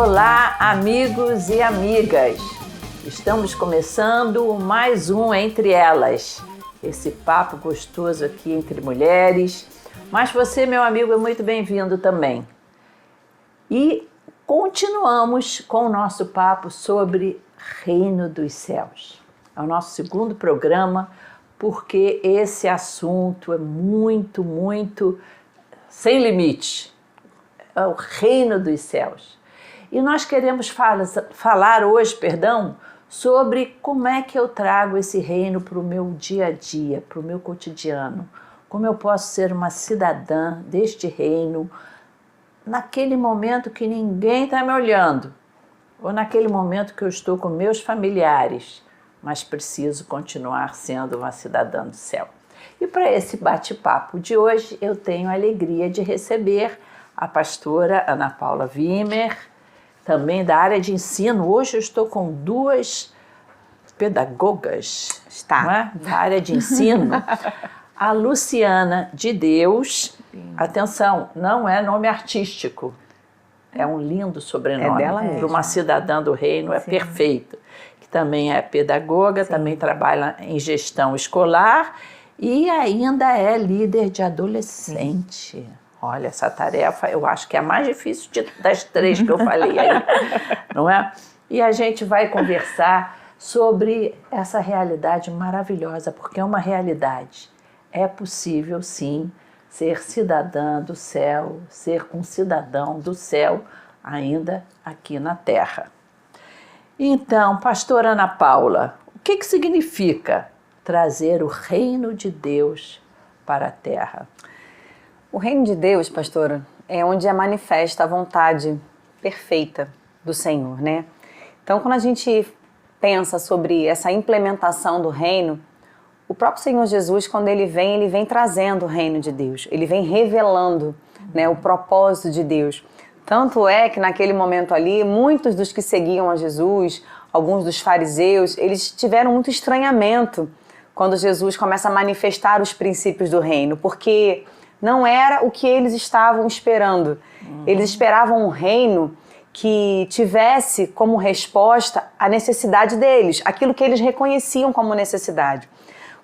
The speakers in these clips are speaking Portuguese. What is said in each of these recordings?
Olá, amigos e amigas! Estamos começando mais um Entre Elas, esse papo gostoso aqui entre mulheres. Mas você, meu amigo, é muito bem-vindo também. E continuamos com o nosso papo sobre Reino dos Céus. É o nosso segundo programa, porque esse assunto é muito sem limite. É o Reino dos Céus. E nós queremos falar hoje, sobre como é que eu trago esse reino para o meu dia a dia, para o meu cotidiano. Como eu posso ser uma cidadã deste reino naquele momento que ninguém está me olhando, ou naquele momento que eu estou com meus familiares, mas preciso continuar sendo uma cidadã do céu. E para esse bate-papo de hoje, eu tenho a alegria de receber a pastora Ana Paula Wimmer, também da área de ensino. Hoje eu estou com duas pedagogas da área de ensino. A Luciana de Deus, atenção, não é nome artístico, é um lindo sobrenome. É dela mesmo. Para uma cidadã do reino, é perfeito. Que também é pedagoga, também trabalha em gestão escolar e ainda é líder de adolescente. Olha, essa tarefa eu acho que é a mais difícil das três que eu falei aí, não é? E a gente vai conversar sobre essa realidade maravilhosa, porque é uma realidade. É possível, sim, ser cidadã do céu, ser um cidadão do céu ainda aqui na Terra. Então, pastora Ana Paula, o que significa trazer o reino de Deus para a Terra? O reino de Deus, pastora, é onde é manifesta a vontade perfeita do Senhor, né? Então, quando a gente pensa sobre essa implementação do reino, o próprio Senhor Jesus, quando ele vem trazendo o reino de Deus, ele vem revelando, né, o propósito de Deus. Tanto é que naquele momento ali, muitos dos que seguiam a Jesus, alguns dos fariseus, eles tiveram muito estranhamento quando Jesus começa a manifestar os princípios do reino, porque não era o que eles estavam esperando. Eles esperavam um reino que tivesse como resposta a necessidade deles, aquilo que eles reconheciam como necessidade.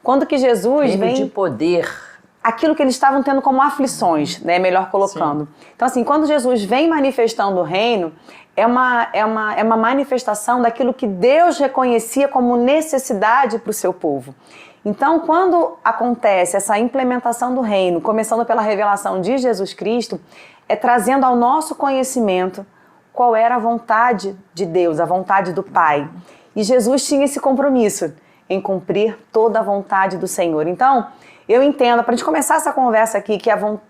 Quando que Jesus reino vem... de poder. Aquilo que eles estavam tendo como aflições, né, melhor colocando. Sim. Então, assim, quando Jesus vem manifestando o reino, é uma manifestação daquilo que Deus reconhecia como necessidade para o seu povo. Então, quando acontece essa implementação do reino, começando pela revelação de Jesus Cristo, é trazendo ao nosso conhecimento qual era a vontade de Deus, a vontade do Pai. E Jesus tinha esse compromisso em cumprir toda a vontade do Senhor. Então, eu entendo, para a gente começar essa conversa aqui, que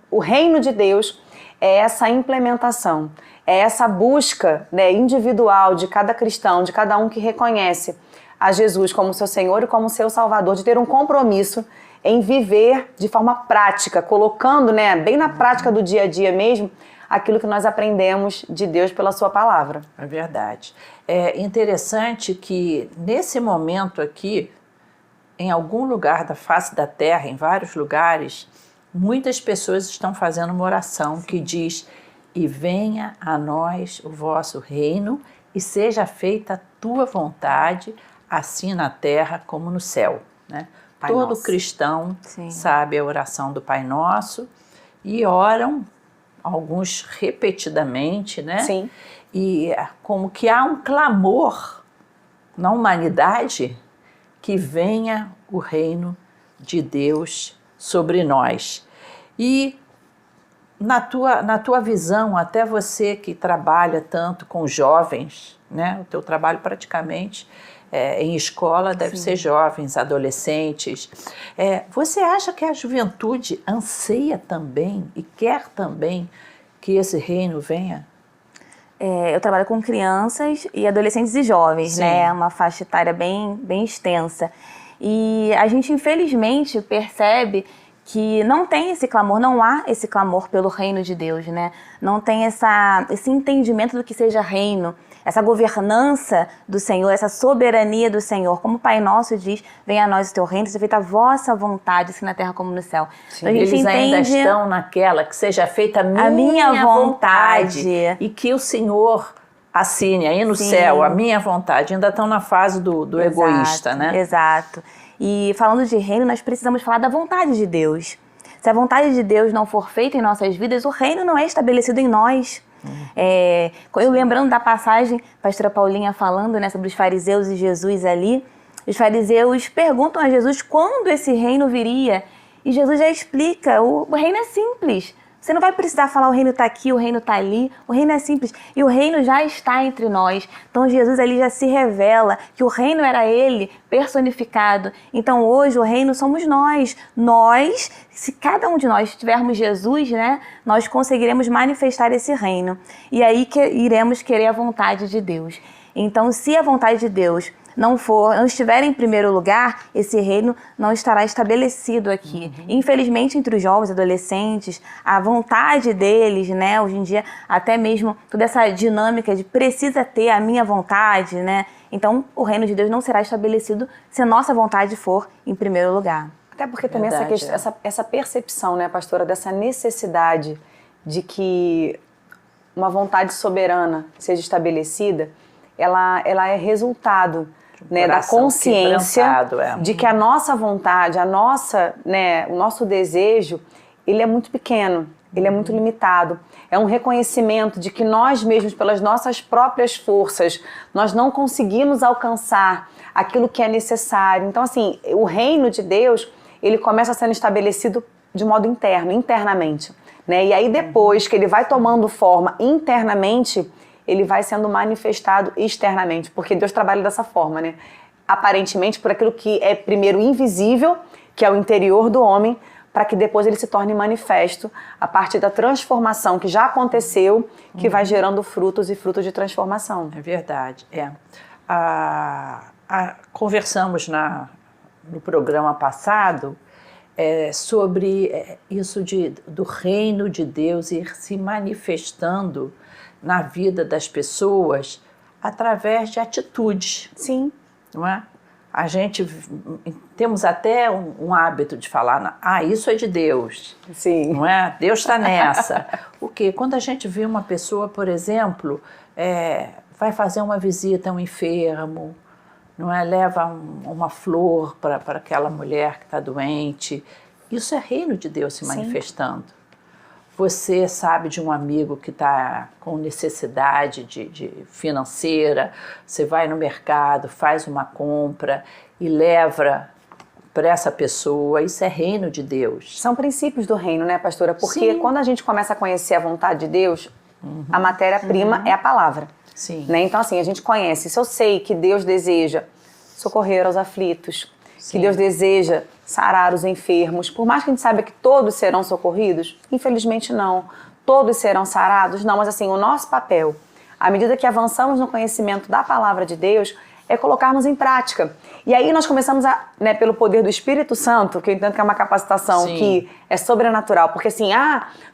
o reino de Deus é essa implementação, é essa busca, né, individual de cada cristão, de cada um que reconhece a Jesus como seu Senhor e como seu Salvador, de ter um compromisso em viver de forma prática, colocando, né, bem na prática do dia a dia mesmo, aquilo que nós aprendemos de Deus pela sua palavra. É verdade. É interessante que nesse momento aqui, em algum lugar da face da terra, em vários lugares, muitas pessoas estão fazendo uma oração que diz: e venha a nós o vosso reino e seja feita a tua vontade, assim na terra como no céu, né? Todo Nosso. Cristão sabe a oração do Pai Nosso e oram, alguns repetidamente, né? Sim. E como que há um clamor na humanidade que venha o reino de Deus sobre nós. E na tua visão, até você que trabalha tanto com jovens, né? O teu trabalho praticamente em escola deve ser jovens, adolescentes. Você acha que a juventude anseia também e quer também que esse reino venha? Eu trabalho com crianças e adolescentes e jovens, né? É uma faixa etária bem extensa. E a gente, infelizmente, percebe que não tem esse clamor, não há esse clamor pelo reino de Deus, né? Não tem esse entendimento do que seja reino, essa governança do Senhor, essa soberania do Senhor. Como o Pai Nosso diz, venha a nós o teu reino, seja feita a vossa vontade, assim na terra como no céu. Então, a gente eles ainda estão naquela, que seja feita a minha vontade. E que o Senhor assine aí no céu, a minha vontade. Ainda estão na fase do egoísta, né? Exato. E falando de reino, nós precisamos falar da vontade de Deus. Se a vontade de Deus não for feita em nossas vidas, o reino não é estabelecido em nós. Eu lembrando da passagem, pastora Paulinha falando, né, sobre os fariseus e Jesus ali, os fariseus perguntam a Jesus quando esse reino viria, e Jesus já explica, o reino é simples. Você não vai precisar falar o reino está aqui, o reino está ali, o reino é simples. E o reino já está entre nós. Então Jesus ali já se revela que o reino era ele personificado. Então hoje o reino somos nós. Nós, se cada um de nós tivermos Jesus, né, nós conseguiremos manifestar esse reino. E aí iremos querer a vontade de Deus. Então se a vontade de Deus não estiver em primeiro lugar, esse reino não estará estabelecido aqui. Infelizmente, entre os jovens, adolescentes, a vontade deles, né, hoje em dia, até mesmo toda essa dinâmica de precisa ter a minha vontade, né? Então, o reino de Deus não será estabelecido se a nossa vontade for em primeiro lugar. Até porque também essa percepção, né, pastora, dessa necessidade de que uma vontade soberana seja estabelecida, ela é resultado, né, da consciência de que a nossa vontade, o nosso desejo, ele é muito pequeno, ele é muito limitado. É um reconhecimento de que nós mesmos, pelas nossas próprias forças, nós não conseguimos alcançar aquilo que é necessário. Então, assim, o reino de Deus, ele começa sendo estabelecido de modo interno, internamente, né? E aí depois que ele vai tomando forma internamente, ele vai sendo manifestado externamente, porque Deus trabalha dessa forma, né? Aparentemente por aquilo que é primeiro invisível, que é o interior do homem, para que depois ele se torne manifesto a partir da transformação que já aconteceu, que vai gerando frutos e frutos de transformação. É verdade, conversamos no programa passado sobre isso do reino de Deus ir se manifestando na vida das pessoas através de atitudes. Sim. Não é? A gente temos até um hábito de falar, isso é de Deus. Sim. Não é? Deus está nessa. O quê? Quando a gente vê uma pessoa, por exemplo, vai fazer uma visita a um enfermo, não é? Leva uma flor para aquela mulher que está doente. Isso é reino de Deus se manifestando. Você sabe de um amigo que está com necessidade de financeira, você vai no mercado, faz uma compra e leva para essa pessoa, isso é reino de Deus. São princípios do reino, né, pastora? Porque quando a gente começa a conhecer a vontade de Deus, a matéria-prima é a palavra. Sim. Né? Então, assim, a gente conhece. Se eu sei que Deus deseja socorrer aos aflitos, que Deus deseja sarar os enfermos, por mais que a gente saiba que todos serão socorridos, infelizmente não. Todos serão sarados? Não, mas assim, o nosso papel, à medida que avançamos no conhecimento da palavra de Deus, é colocarmos em prática. E aí nós começamos pelo poder do Espírito Santo, que eu entendo que é uma capacitação que é sobrenatural, porque assim,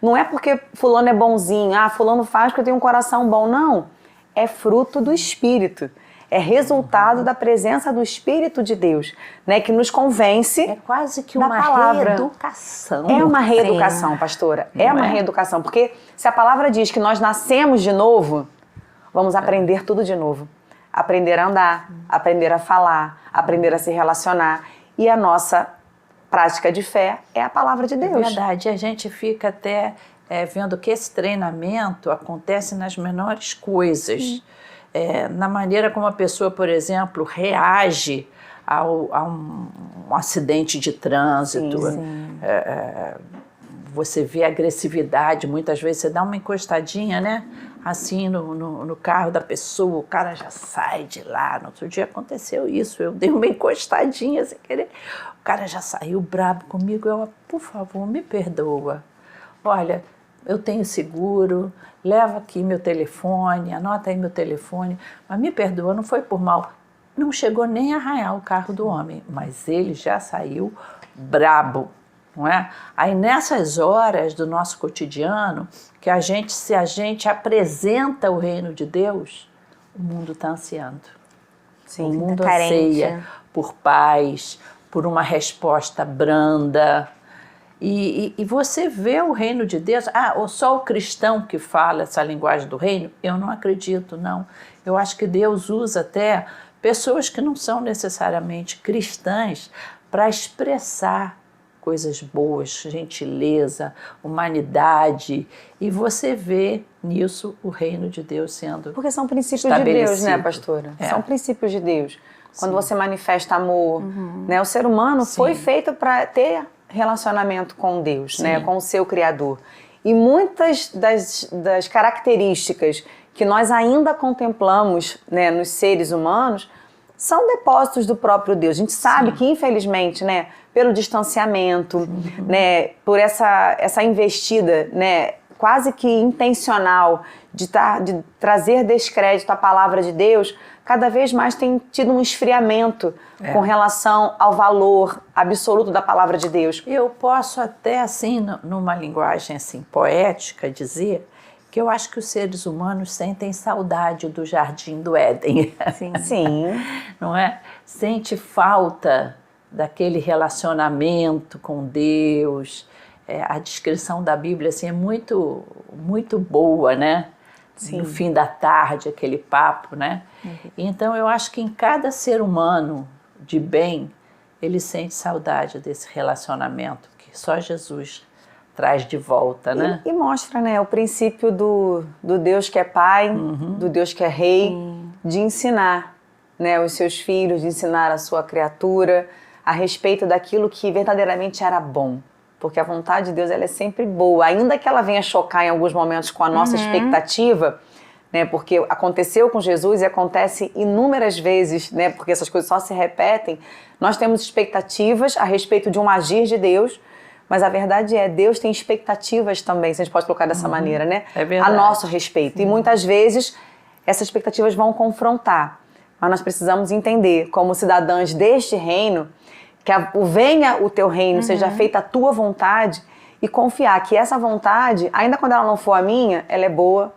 não é porque fulano é bonzinho, fulano faz porque eu tenho um coração bom, não. É fruto do Espírito. É resultado da presença do Espírito de Deus, né, que nos convence. É quase que uma palavra. Reeducação. É uma reeducação, pastora. É uma reeducação, porque se a palavra diz que nós nascemos de novo, vamos aprender tudo de novo. Aprender a andar, aprender a falar, aprender a se relacionar. E a nossa prática de fé é a palavra de Deus. É verdade, a gente fica até vendo que esse treinamento acontece nas menores coisas. Na maneira como a pessoa, por exemplo, reage a um acidente de trânsito. Você vê agressividade, muitas vezes você dá uma encostadinha, né? Assim no carro da pessoa, o cara já sai de lá. No outro dia aconteceu isso, eu dei uma encostadinha sem querer. O cara já saiu bravo comigo, por favor, me perdoa. Olha, eu tenho seguro, leva aqui meu telefone, anota aí meu telefone, mas me perdoa, não foi por mal. Não chegou nem a arranhar o carro do homem, mas ele já saiu brabo, não é? Aí nessas horas do nosso cotidiano, que se a gente apresenta o reino de Deus, o mundo está ansiando. Sim, o mundo anseia por paz, por uma resposta branda. E você vê o reino de Deus, ou só o cristão que fala essa linguagem do reino? Eu não acredito, não. Eu acho que Deus usa até pessoas que não são necessariamente cristãs para expressar coisas boas, gentileza, humanidade, e você vê nisso o reino de Deus sendo Porque são princípios de Deus, né, pastora? São princípios de Deus. Quando você manifesta amor, né? O ser humano foi feito para ter relacionamento com Deus, né? Com o seu Criador. E muitas das características que nós ainda contemplamos, né, nos seres humanos são depósitos do próprio Deus. A gente sabe que, infelizmente, né, pelo distanciamento, né, por essa investida, né, quase que intencional de trazer descrédito à palavra de Deus, cada vez mais tem tido um esfriamento com relação ao valor absoluto da palavra de Deus. Eu posso até, assim, numa linguagem assim, poética, dizer que eu acho que os seres humanos sentem saudade do Jardim do Éden. Sim. Não é? Sente falta daquele relacionamento com Deus. A descrição da Bíblia assim, é muito, muito boa, né? No fim da tarde, aquele papo, né? Então eu acho que em cada ser humano de bem, ele sente saudade desse relacionamento que só Jesus traz de volta, né? E mostra, né, o princípio do Deus que é pai, do Deus que é rei, de ensinar, né, os seus filhos, de ensinar a sua criatura a respeito daquilo que verdadeiramente era bom. Porque a vontade de Deus, ela é sempre boa, ainda que ela venha chocar em alguns momentos com a nossa expectativa, né, porque aconteceu com Jesus e acontece inúmeras vezes, né, porque essas coisas só se repetem. Nós temos expectativas a respeito de um agir de Deus, mas a verdade é, Deus tem expectativas também, se a gente pode colocar dessa maneira, né? É verdade. A nosso respeito. E muitas vezes essas expectativas vão confrontar. Mas nós precisamos entender, como cidadãos deste reino, que venha o teu reino, seja feita a tua vontade, e confiar que essa vontade, ainda quando ela não for a minha, ela é boa,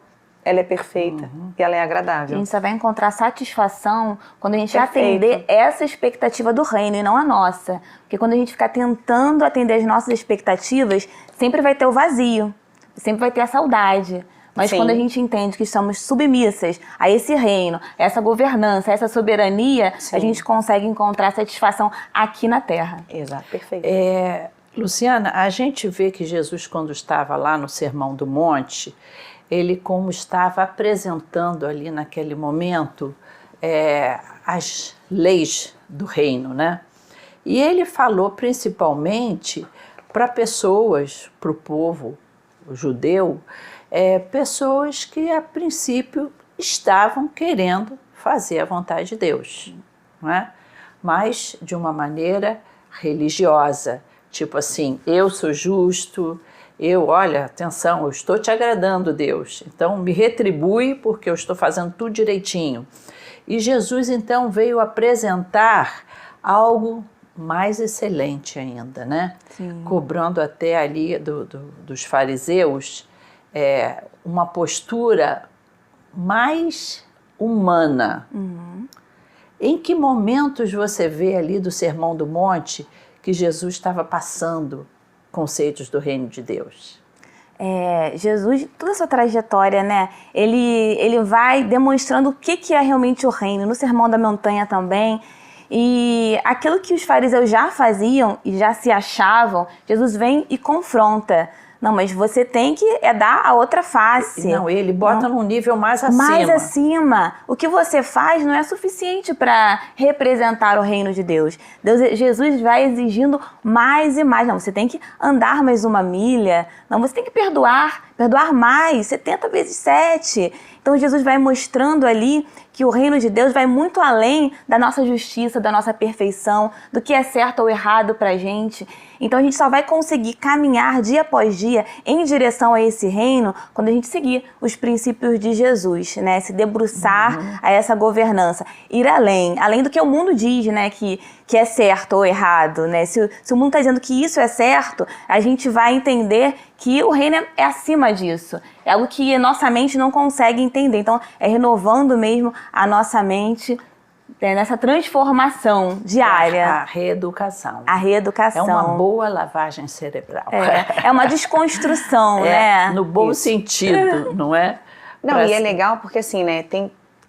ela é perfeita e ela é agradável. A gente só vai encontrar satisfação quando a gente atender essa expectativa do reino e não a nossa. Porque quando a gente ficar tentando atender as nossas expectativas, sempre vai ter o vazio, sempre vai ter a saudade. Mas quando a gente entende que estamos submissas a esse reino, a essa governança, a essa soberania, a gente consegue encontrar satisfação aqui na terra. Exato, perfeito. Luciana, a gente vê que Jesus, quando estava lá no Sermão do Monte, ele como estava apresentando ali naquele momento as leis do reino, né? E ele falou principalmente para pessoas, para o povo judeu, pessoas que a princípio estavam querendo fazer a vontade de Deus, não é? Mas de uma maneira religiosa, tipo assim, eu sou justo, olha, atenção, eu estou te agradando, Deus, então me retribui porque eu estou fazendo tudo direitinho. E Jesus então veio apresentar algo mais excelente ainda, né? Cobrando até ali dos fariseus uma postura mais humana. Em que momentos você vê ali do Sermão do Monte que Jesus estava passando conceitos do reino de Deus? Jesus, toda a sua trajetória, né? Ele vai demonstrando o que é realmente o reino. No Sermão da Montanha também. E aquilo que os fariseus já faziam e já se achavam, Jesus vem e confronta. Não, mas você tem que dar a outra face. Não, ele bota num nível mais acima. Mais acima. O que você faz não é suficiente para representar o reino de Deus. Jesus vai exigindo mais e mais. Não, você tem que andar mais uma milha. Não, você tem que perdoar mais, 70 vezes 7. Então Jesus vai mostrando ali que o reino de Deus vai muito além da nossa justiça, da nossa perfeição, do que é certo ou errado pra gente. Então a gente só vai conseguir caminhar dia após dia em direção a esse reino quando a gente seguir os princípios de Jesus, né? Se debruçar a essa governança, ir além do que o mundo diz, né? Que é certo ou errado, né? Se o mundo está dizendo que isso é certo, a gente vai entender que o reino é acima disso. É algo que a nossa mente não consegue entender. Então, é renovando mesmo a nossa mente nessa transformação diária. A reeducação. A reeducação. É uma boa lavagem cerebral. É uma desconstrução, né? No bom sentido, não é? Não, e é legal porque assim, né,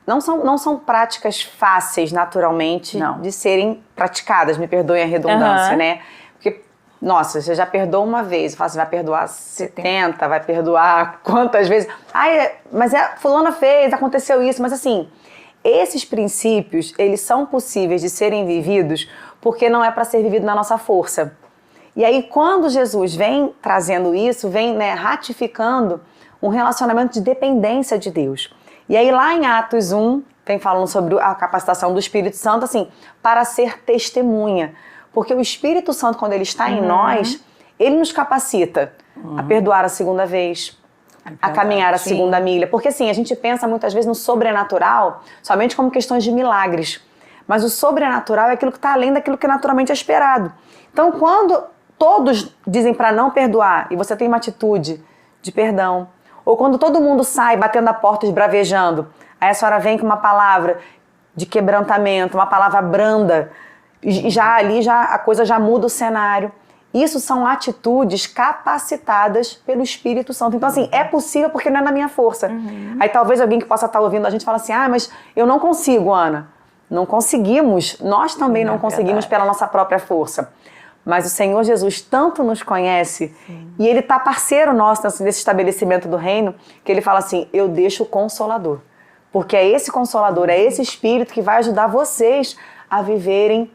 não são práticas fáceis naturalmente de serem praticadas, me perdoem a redundância, né? Porque, nossa, você já perdoa uma vez, você vai perdoar 70, vai perdoar quantas vezes? Mas fulana fez, aconteceu isso, mas assim, esses princípios, eles são possíveis de serem vividos porque não é para ser vivido na nossa força. E aí, quando Jesus vem trazendo isso, vem, né, ratificando um relacionamento de dependência de Deus. E aí lá em Atos 1, vem falando sobre a capacitação do Espírito Santo, assim, para ser testemunha. Porque o Espírito Santo, quando ele está em nós, ele nos capacita a perdoar a segunda vez, a caminhar a segunda milha. Porque assim, a gente pensa muitas vezes no sobrenatural somente como questões de milagres. Mas o sobrenatural é aquilo que está além daquilo que naturalmente é esperado. Então, quando todos dizem para não perdoar e você tem uma atitude de perdão, ou quando todo mundo sai batendo a porta, esbravejando, aí a senhora vem com uma palavra de quebrantamento, uma palavra branda, e já ali a coisa já muda o cenário. Isso são atitudes capacitadas pelo Espírito Santo. Então, assim, é possível porque não é na minha força. Aí talvez alguém que possa estar ouvindo a gente fale assim, mas eu não consigo, Ana. Não conseguimos, nós também não conseguimos pela nossa própria força. Mas o Senhor Jesus tanto nos conhece e Ele está parceiro nosso nesse estabelecimento do reino, que Ele fala assim, eu deixo o Consolador. Porque é esse Consolador, é esse Espírito que vai ajudar vocês a viverem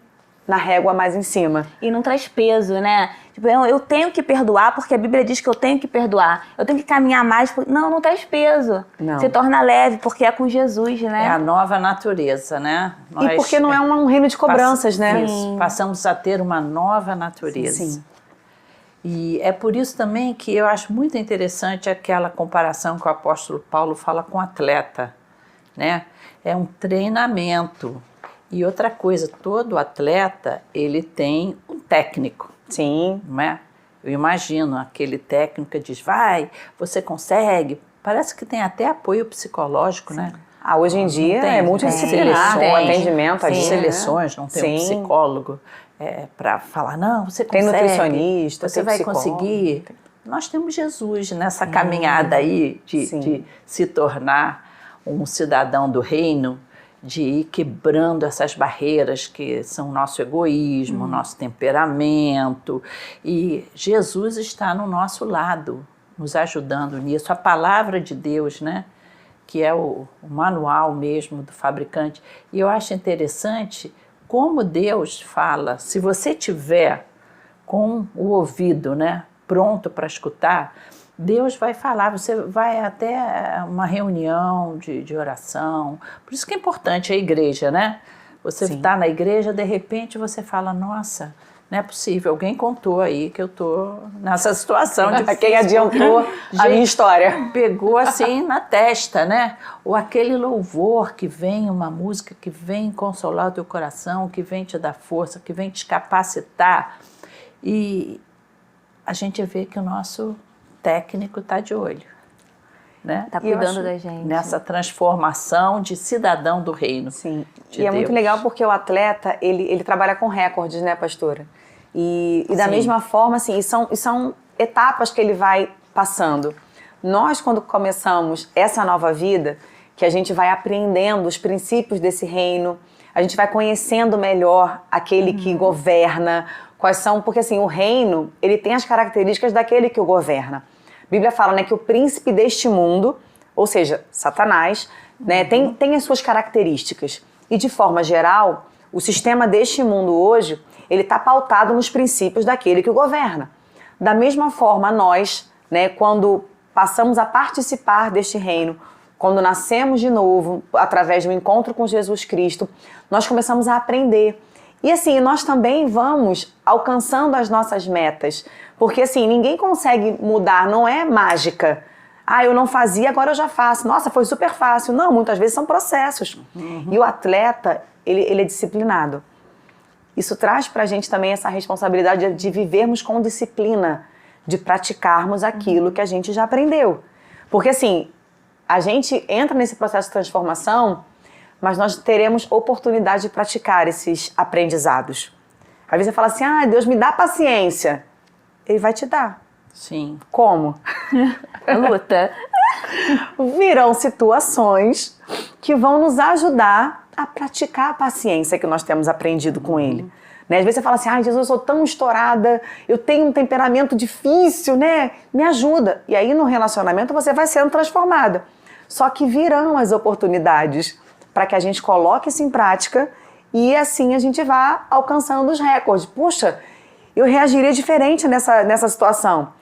na régua mais em cima. E não traz peso, né? Tipo, eu tenho que perdoar porque a Bíblia diz que eu tenho que perdoar. Eu tenho que caminhar mais. Não traz peso. Não. Se torna leve porque é com Jesus, né? É a nova natureza, né? E porque não é um reino de cobranças, né? Isso, passamos a ter uma nova natureza. Sim. E é por isso também que eu acho muito interessante aquela comparação que o apóstolo Paulo fala com o atleta, né? É um treinamento. E outra coisa, todo atleta, ele tem um técnico. Sim. Não é? Eu imagino aquele técnico que diz, vai, você consegue. Parece que tem até apoio psicológico, né? Hoje em dia é multidisciplinar, o atendimento ali. Seleções, não tem um psicólogo para falar, não, você consegue. Tem nutricionista, você vai conseguir. Nós temos Jesus nessa caminhada aí de se tornar um cidadão do reino, de ir quebrando essas barreiras que são o nosso egoísmo, o nosso temperamento. E Jesus está no nosso lado, nos ajudando nisso. A palavra de Deus, né? Que é o manual mesmo do fabricante. E eu acho interessante como Deus fala. Se você tiver com o ouvido, né, pronto para escutar, Deus vai falar, você vai até uma reunião de oração. Por isso que é importante a igreja, né? Você está na igreja, de repente você fala, nossa, não é possível, alguém contou aí que eu estou nessa situação de quem adiantou a minha história. Pegou assim na testa, né? Ou aquele louvor que vem, uma música que vem consolar o teu coração, que vem te dar força, que vem te capacitar. E a gente vê que o nosso técnico está de olho, né? Está cuidando da gente. Nessa transformação de cidadão do reino. Sim. De e é Deus. muito legal porque o atleta, ele trabalha com recordes, né, pastora? E da mesma forma, assim, e são etapas que ele vai passando. Nós, quando começamos essa nova vida, que a gente vai aprendendo os princípios desse reino, a gente vai conhecendo melhor aquele que governa, quais são, porque assim, o reino, ele tem as características daquele que o governa. A Bíblia fala, né, que o príncipe deste mundo, ou seja, Satanás, né, tem as suas características. E de forma geral, o sistema deste mundo hoje, ele está pautado nos princípios daquele que o governa. Da mesma forma, nós, né, quando passamos a participar deste reino, quando nascemos de novo, através do encontro com Jesus Cristo, nós começamos a aprender. E assim, nós também vamos alcançando as nossas metas. Porque assim, ninguém consegue mudar, não é mágica. Eu não fazia, agora eu já faço. Nossa, foi super fácil. Não, muitas vezes são processos. E o atleta, ele é disciplinado. Isso traz pra gente também essa responsabilidade de vivermos com disciplina, de praticarmos aquilo que a gente já aprendeu. Porque assim, a gente entra nesse processo de transformação, mas nós teremos oportunidade de praticar esses aprendizados. Às vezes você fala assim, Deus me dá paciência. Ele vai te dar. Sim. Como? A luta. Virão situações que vão nos ajudar a praticar a paciência que nós temos aprendido com Ele. Né? Às vezes você fala assim, Jesus, eu sou tão estourada, eu tenho um temperamento difícil, né? Me ajuda. E aí no relacionamento você vai sendo transformada. Só que virão as oportunidades para que a gente coloque isso em prática e assim a gente vá alcançando os recordes. Puxa, eu reagiria diferente nessa situação.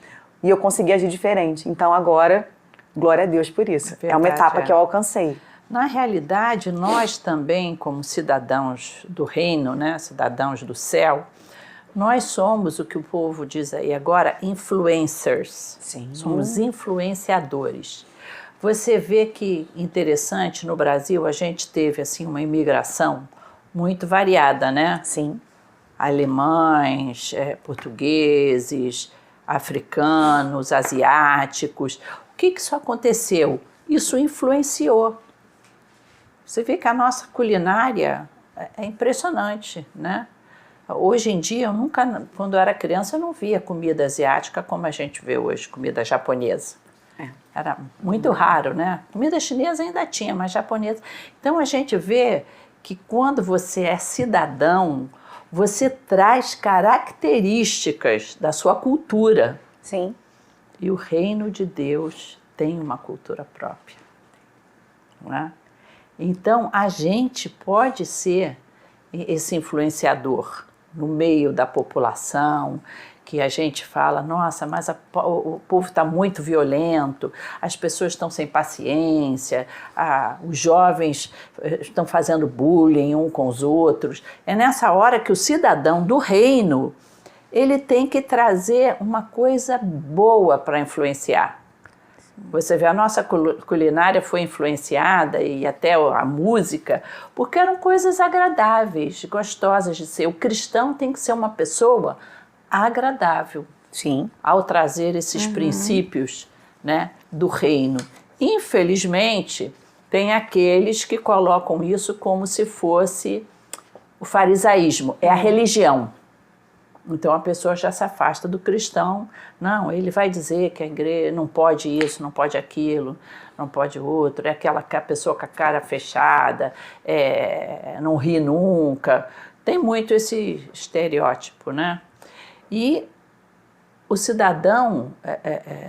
E eu consegui agir diferente. Então agora, glória a Deus por isso. Verdade, é uma etapa que eu alcancei. Na realidade, nós também, como cidadãos do reino, né, cidadãos do céu, nós somos o que o povo diz aí agora, influencers. Sim. Somos influenciadores. Você vê que, interessante, no Brasil a gente teve assim uma imigração muito variada, né? Sim. Alemães, portugueses, africanos, asiáticos. O que isso aconteceu? Isso influenciou. Você vê que a nossa culinária é impressionante, né? Hoje em dia, quando eu era criança, eu não via comida asiática como a gente vê hoje, comida japonesa. Era muito raro, né? Comida chinesa ainda tinha, mas japonesa. Então a gente vê que quando você é cidadão, você traz características da sua cultura. Sim. E o reino de Deus tem uma cultura própria, não é? Então, a gente pode ser esse influenciador no meio da população, que a gente fala, nossa, mas o povo está muito violento, as pessoas estão sem paciência, os jovens estão fazendo bullying um com os outros. É nessa hora que o cidadão do reino, ele tem que trazer uma coisa boa para influenciar. Você vê, a nossa culinária foi influenciada e até a música, porque eram coisas agradáveis, gostosas de ser. O cristão tem que ser uma pessoa agradável. Sim. Ao trazer esses princípios, né, do reino. Infelizmente, tem aqueles que colocam isso como se fosse o farisaísmo, é a religião. Então a pessoa já se afasta do cristão. Não, ele vai dizer que a igreja não pode isso, não pode aquilo, não pode outro. É aquela pessoa com a cara fechada, não ri nunca. Tem muito esse estereótipo, né? E o cidadão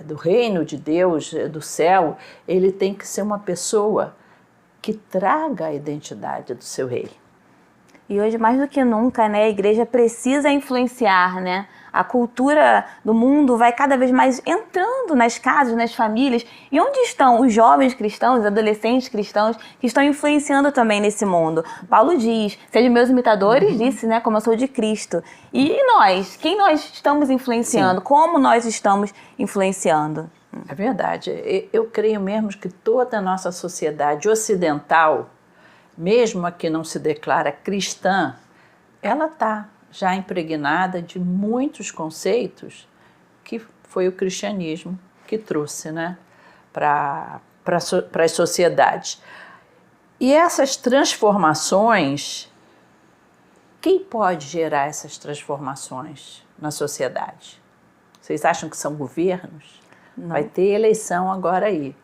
do reino de Deus, do céu, ele tem que ser uma pessoa que traga a identidade do seu rei. E hoje, mais do que nunca, né, a igreja precisa influenciar, né? A cultura do mundo vai cada vez mais entrando nas casas, nas famílias. E onde estão os jovens cristãos, os adolescentes cristãos, que estão influenciando também nesse mundo? Paulo diz, sejam meus imitadores, disse, né, como eu sou de Cristo. E nós? Quem nós estamos influenciando? Sim. Como nós estamos influenciando? É verdade. Eu creio mesmo que toda a nossa sociedade ocidental, mesmo a que não se declara cristã, ela está já impregnada de muitos conceitos que foi o cristianismo que trouxe, né, para as sociedades. E essas transformações, quem pode gerar essas transformações na sociedade? Vocês acham que são governos? Não. Vai ter eleição agora aí.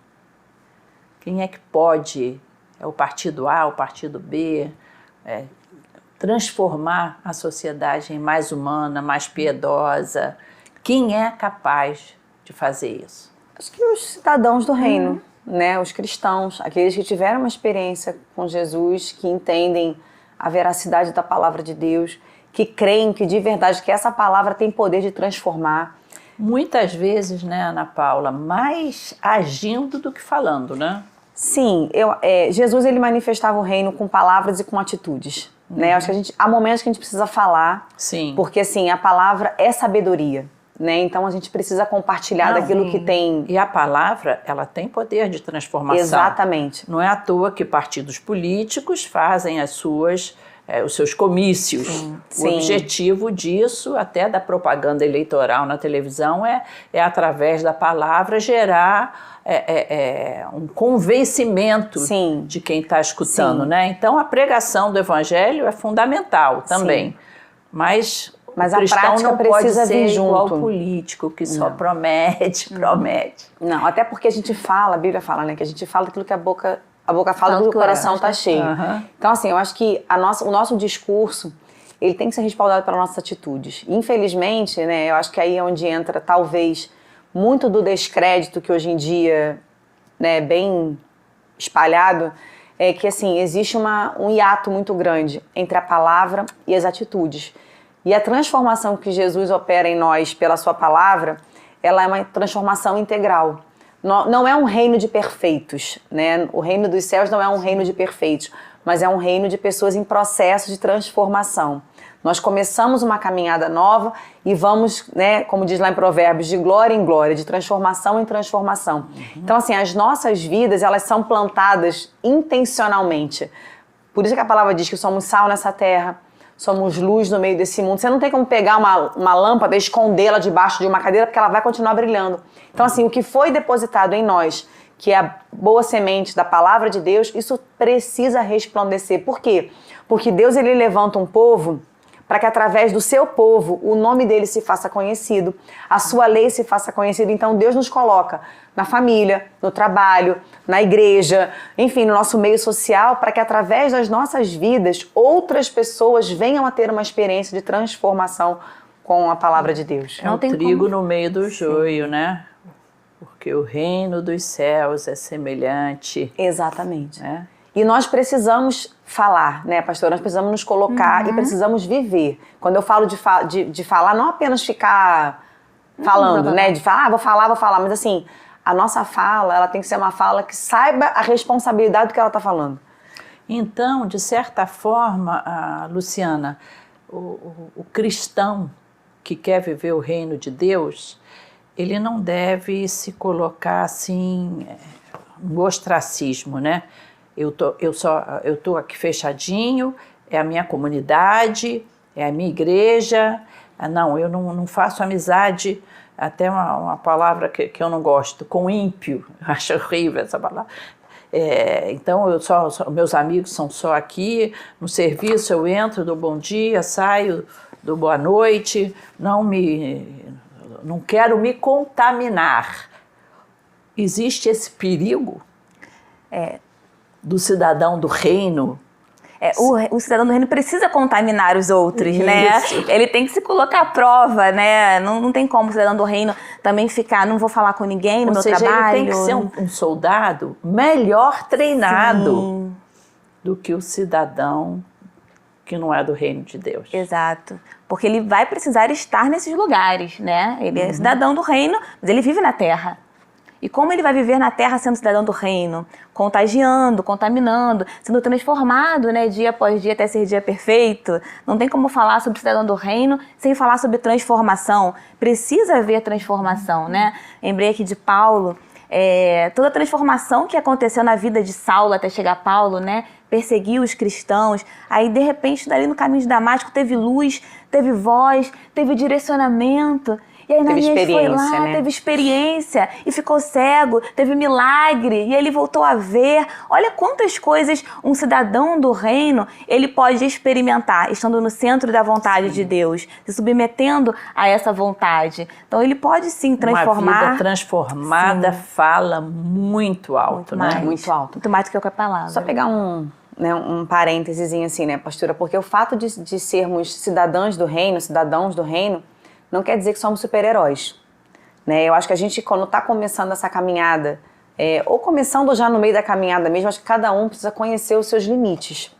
Quem é que pode? É o partido A, o partido B, transformar a sociedade em mais humana, mais piedosa. Quem é capaz de fazer isso? Acho que os cidadãos do reino, né? Os cristãos, aqueles que tiveram uma experiência com Jesus, que entendem a veracidade da palavra de Deus, que creem que de verdade que essa palavra tem poder de transformar. Muitas vezes, né, Ana Paula, mais agindo do que falando, né? Sim, Jesus ele manifestava o reino com palavras e com atitudes, né? Acho que há momentos que a gente precisa falar, sim, porque assim, a palavra é sabedoria, né? Então a gente precisa compartilhar daquilo que tem... E a palavra, ela tem poder de transformação. Exatamente. Não é à toa que partidos políticos fazem as suas, os seus comícios. Sim. O objetivo disso, até da propaganda eleitoral na televisão, é através da palavra gerar um convencimento de quem está escutando, né? Então a pregação do evangelho é fundamental também, mas a prática não precisa pode vir ser junto. igual promete, só promete. Não, até porque a gente fala, a Bíblia fala, né, que a gente fala daquilo que a boca fala do que o coração está cheio. Então, assim, eu acho que o nosso discurso, ele tem que ser respaldado pelas nossas atitudes. Infelizmente, né, eu acho que aí é onde entra, talvez, muito do descrédito que hoje em dia, né, bem espalhado, é que, assim, existe um hiato muito grande entre a palavra e as atitudes. E a transformação que Jesus opera em nós pela sua palavra, ela é uma transformação integral. Não é um reino de perfeitos, né? O reino dos céus não é um reino de perfeitos, mas é um reino de pessoas em processo de transformação. Nós começamos uma caminhada nova e vamos, né, como diz lá em Provérbios, de glória em glória, de transformação em transformação. Então, assim, as nossas vidas, elas são plantadas intencionalmente. Por isso que a palavra diz que somos sal nessa terra, somos luz no meio desse mundo. Você não tem como pegar uma lâmpada e escondê-la debaixo de uma cadeira, porque ela vai continuar brilhando. Então, assim, o que foi depositado em nós, que é a boa semente da palavra de Deus, isso precisa resplandecer. Por quê? Porque Deus, ele levanta um povo para que através do seu povo o nome dele se faça conhecido, a sua lei se faça conhecida. Então Deus nos coloca na família, no trabalho, na igreja, enfim, no nosso meio social, para que através das nossas vidas outras pessoas venham a ter uma experiência de transformação com a palavra de Deus. É o trigo no meio do joio, né? Porque o reino dos céus é semelhante. Exatamente. Né? E nós precisamos falar, né, pastor? Nós precisamos nos colocar e precisamos viver. Quando eu falo de falar, não apenas ficar falando, né? De falar, vou falar, mas assim, a nossa fala, ela tem que ser uma fala que saiba a responsabilidade do que ela está falando. Então, de certa forma, Luciana, o cristão que quer viver o reino de Deus, ele não deve se colocar assim no ostracismo, né? Eu tô aqui fechadinho, é a minha comunidade, é a minha igreja. Não, eu não faço amizade, até uma palavra que eu não gosto, com ímpio. Acho horrível essa palavra. Então, meus amigos são só aqui, no serviço eu entro, dou bom dia, saio, dou boa noite, não quero me contaminar. Existe esse perigo? Do cidadão do reino. O cidadão do reino precisa contaminar os outros, né? Ele tem que se colocar à prova, né? Não tem como o cidadão do reino também ficar, não vou falar com ninguém no meu trabalho. Ele tem que ser um soldado melhor treinado do que o cidadão que não é do reino de Deus. Exato. Porque ele vai precisar estar nesses lugares, né? Ele é cidadão do reino, mas ele vive na terra. E como ele vai viver na terra sendo cidadão do reino? Contagiando, contaminando, sendo transformado, né, dia após dia até ser dia perfeito. Não tem como falar sobre cidadão do reino sem falar sobre transformação. Precisa haver transformação, né? Lembrei aqui de Paulo, toda a transformação que aconteceu na vida de Saulo até chegar a Paulo, né? Perseguiu os cristãos, aí de repente dali no caminho de Damasco teve luz, teve voz, teve direcionamento. E aí Ananias foi lá, né? Teve experiência e ficou cego, teve milagre e ele voltou a ver. Olha quantas coisas um cidadão do reino ele pode experimentar, estando no centro da vontade de Deus, se submetendo a essa vontade. Então ele pode sim transformar. Uma vida transformada fala muito alto, muito né? Muito alto. Muito mais do que qualquer palavra. Só pegar um parênteses assim, né, pastora? Porque o fato de sermos cidadãos do reino, não quer dizer que somos super-heróis, né? Eu acho que a gente, quando está começando essa caminhada, ou começando já no meio da caminhada mesmo, acho que cada um precisa conhecer os seus limites.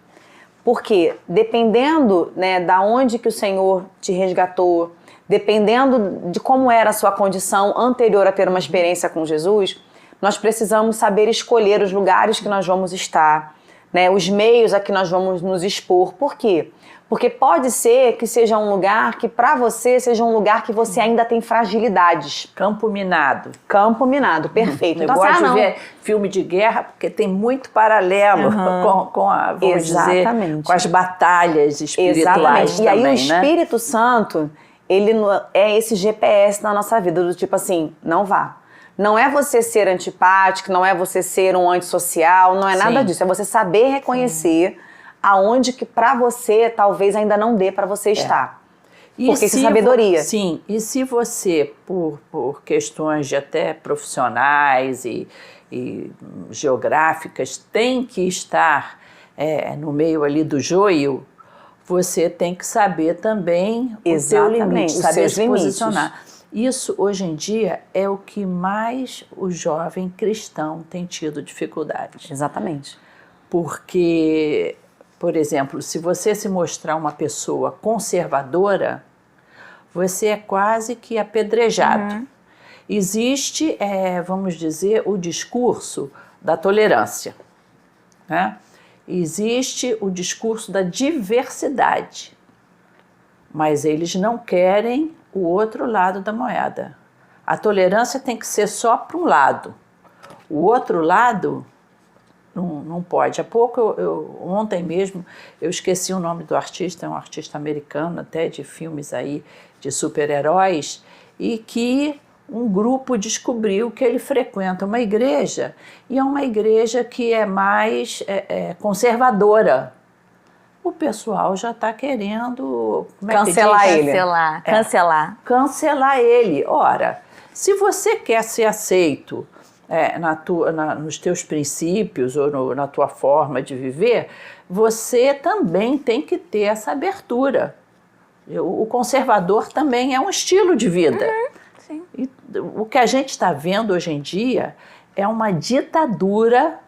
Porque dependendo, né, da onde que o Senhor te resgatou, dependendo de como era a sua condição anterior a ter uma experiência com Jesus, nós precisamos saber escolher os lugares que nós vamos estar, né? Os meios a que nós vamos nos expor. Por quê? Porque pode ser que seja um lugar que para você seja um lugar que você ainda tem fragilidades. Campo minado. Campo minado, perfeito. Eu Então, gosto não. de ver filme de guerra porque tem muito paralelo com a, vamos dizer, com as batalhas espirituais. Exatamente. E aí também, o Espírito Santo, ele é esse GPS na nossa vida, do tipo assim, não vá. Não é você ser antipático, não é você ser um antissocial, não é nada disso. É você saber reconhecer aonde que para você talvez ainda não dê para você estar. Porque isso é sabedoria. Sim, e se você, por questões de até profissionais e geográficas, tem que estar no meio ali do joio, você tem que saber também o seu limite, saber se posicionar. Isso, hoje em dia, é o que mais o jovem cristão tem tido dificuldade. Exatamente. Porque, por exemplo, se você se mostrar uma pessoa conservadora, você é quase que apedrejado. Existe, vamos dizer, o discurso da tolerância, né? Existe o discurso da diversidade, mas eles não querem o outro lado da moeda. A tolerância tem que ser só para um lado. O outro lado não pode. Há pouco, ontem mesmo, eu esqueci o nome do artista, é um artista americano até, de filmes aí de super-heróis, e que um grupo descobriu que ele frequenta uma igreja, e é uma igreja que é mais conservadora. O pessoal já está querendo cancelar ele. Cancelar ele. Ora, se você quer ser aceito nos teus princípios ou na tua forma de viver, você também tem que ter essa abertura. O conservador também é um estilo de vida. Sim. E o que a gente está vendo hoje em dia é uma ditadura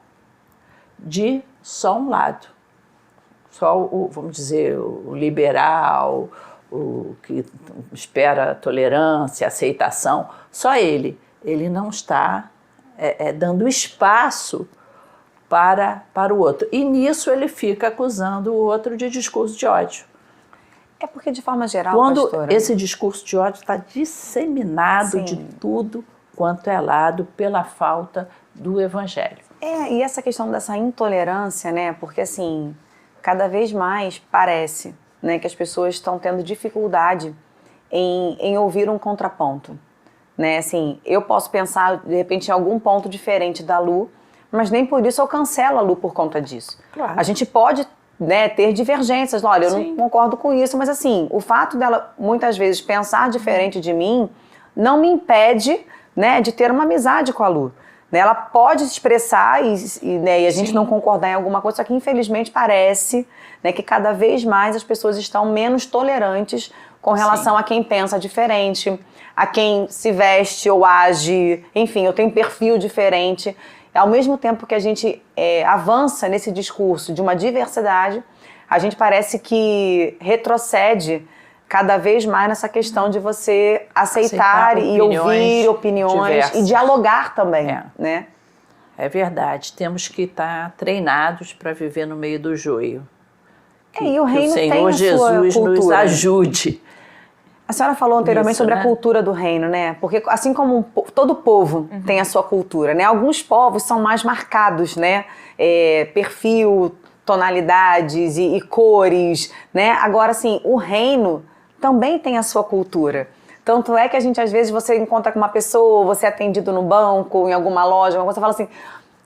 de só um lado. Só vamos dizer, o liberal, o que espera tolerância, aceitação, só ele. Ele não está dando espaço para o outro. E nisso ele fica acusando o outro de discurso de ódio. É porque, de forma geral, quando pastora, esse discurso de ódio está disseminado de tudo quanto é lado pela falta do evangelho. E essa questão dessa intolerância, né? Porque, assim, cada vez mais parece, né, que as pessoas estão tendo dificuldade em ouvir um contraponto. Né? Assim, eu posso pensar, de repente, em algum ponto diferente da Lu, mas nem por isso eu cancelo a Lu por conta disso. Claro. A gente pode, né, ter divergências. Olha, eu não concordo com isso, mas assim, o fato dela muitas vezes pensar diferente de mim não me impede, né, de ter uma amizade com a Lu. Né? Ela pode se expressar e a gente não concordar em alguma coisa, só que infelizmente parece, né, que cada vez mais as pessoas estão menos tolerantes com relação a quem pensa diferente, a quem se veste ou age, enfim, eu tenho um perfil diferente. Ao mesmo tempo que a gente avança nesse discurso de uma diversidade, a gente parece que retrocede cada vez mais nessa questão de você aceitar e ouvir opiniões diversas. E dialogar também, né? É verdade, temos que estar treinados para viver no meio do joio. E o reino tem a Jesus sua cultura. Nos ajude. A senhora falou anteriormente sobre a cultura do reino, né? Porque assim como todo povo tem a sua cultura, né? Alguns povos são mais marcados, né? Perfil, tonalidades e cores, né? Agora, assim, o reino também tem a sua cultura. Tanto é que a gente, às vezes, você encontra com uma pessoa, você é atendido no banco, em alguma loja, você fala assim,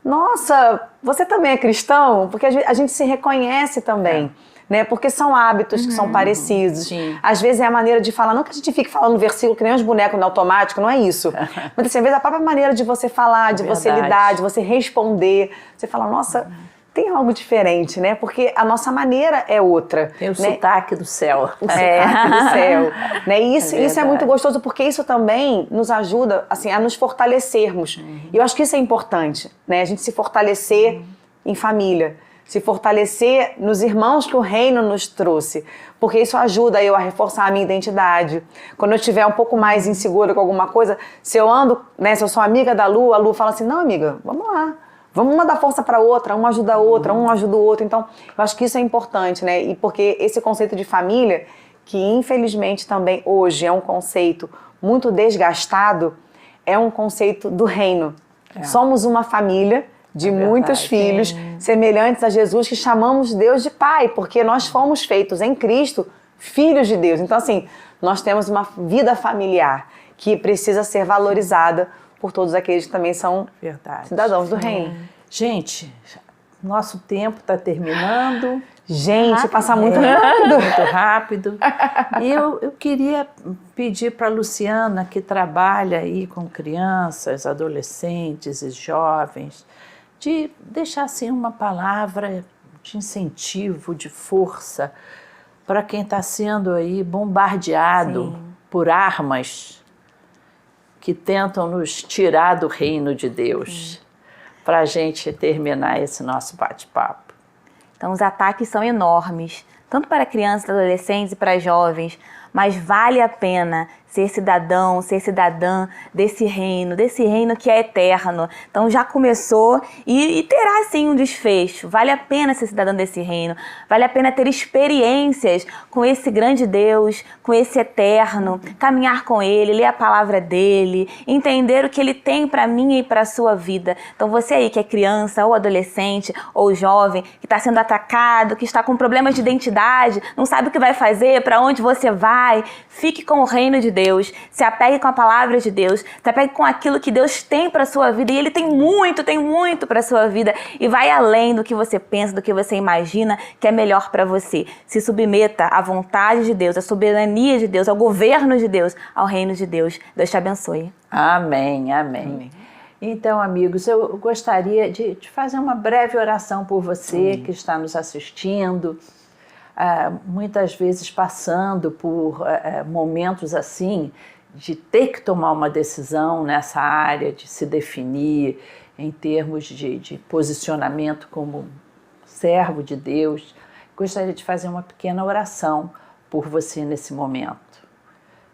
nossa, você também é cristão? Porque a gente se reconhece também. Né? Porque são hábitos que são parecidos. Sim. Às vezes é a maneira de falar, não que a gente fique falando versículo que nem os bonecos no automático, não é isso. Mas assim, às vezes a própria maneira de você falar, de você lidar, de você responder, você fala, nossa, tem algo diferente, né? Porque a nossa maneira é outra. Tem o sotaque do céu. O sotaque do céu. Né? E isso é muito gostoso, porque isso também nos ajuda assim, a nos fortalecermos. E eu acho que isso é importante, né? A gente se fortalecer em família. Se fortalecer nos irmãos que o reino nos trouxe, porque isso ajuda eu a reforçar a minha identidade. Quando eu estiver um pouco mais insegura com alguma coisa, se eu ando, né, se eu sou amiga da Lu, a Lu fala assim, não amiga, vamos lá, Vamos uma dar força para outra, uma ajuda a outra, um ajuda o outro. Então, eu acho que isso é importante, né? E porque esse conceito de família, que infelizmente também hoje é um conceito muito desgastado, é um conceito do reino. Somos uma família de muitos filhos semelhantes a Jesus, que chamamos Deus de Pai, porque nós fomos feitos em Cristo filhos de Deus. Então, assim, nós temos uma vida familiar que precisa ser valorizada por todos aqueles que também são cidadãos do reino. Gente, nosso tempo está terminando. Gente, passa muito rápido. Muito rápido. E eu queria pedir para a Luciana, que trabalha aí com crianças, adolescentes e jovens, de deixar assim uma palavra de incentivo, de força para quem está sendo aí bombardeado por armas que tentam nos tirar do reino de Deus, para a gente terminar esse nosso bate-papo. Então, os ataques são enormes, tanto para crianças, adolescentes e para jovens, mas vale a pena ser cidadão, ser cidadã desse reino que é eterno. Então já começou e terá sim um desfecho. Vale a pena ser cidadão desse reino, vale a pena ter experiências com esse grande Deus, com esse eterno, caminhar com Ele, ler a palavra dEle, entender o que Ele tem para mim e para a sua vida. Então você aí que é criança ou adolescente ou jovem, que está sendo atacado, que está com problemas de identidade, não sabe o que vai fazer, para onde você vai, fique com o reino de Deus, se apegue com a palavra de Deus, se apegue com aquilo que Deus tem para a sua vida, e Ele tem muito para a sua vida, e vai além do que você pensa, do que você imagina que é melhor para você. Se submeta à vontade de Deus, à soberania de Deus, ao governo de Deus, ao reino de Deus. Deus te abençoe. Amém, amém. Então, amigos, eu gostaria de fazer uma breve oração por você que está nos assistindo, muitas vezes passando por momentos assim, de ter que tomar uma decisão nessa área, de se definir em termos de posicionamento como servo de Deus. Gostaria de fazer uma pequena oração por você nesse momento.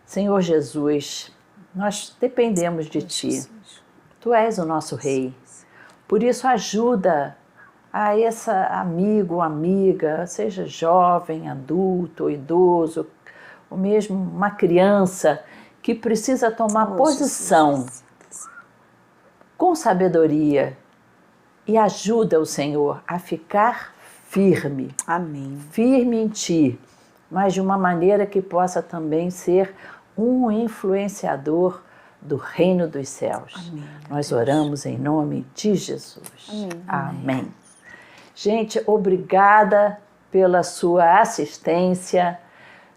Senhor Jesus, nós dependemos de Ti. Tu és o nosso Rei. Por isso, ajuda a esse amigo ou amiga, seja jovem, adulto ou idoso, ou mesmo uma criança que precisa tomar posição com sabedoria, e ajuda o Senhor a ficar firme. Amém. Firme em Ti, mas de uma maneira que possa também ser um influenciador do reino dos céus. Amém. Nós oramos em nome de Jesus. Amém. Amém. Gente, obrigada pela sua assistência.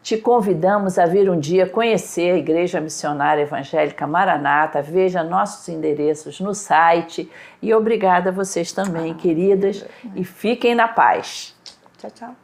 Te convidamos a vir um dia conhecer a Igreja Missionária Evangélica Maranata. Veja nossos endereços no site. E obrigada a vocês também, queridas. E fiquem na paz. Tchau, tchau.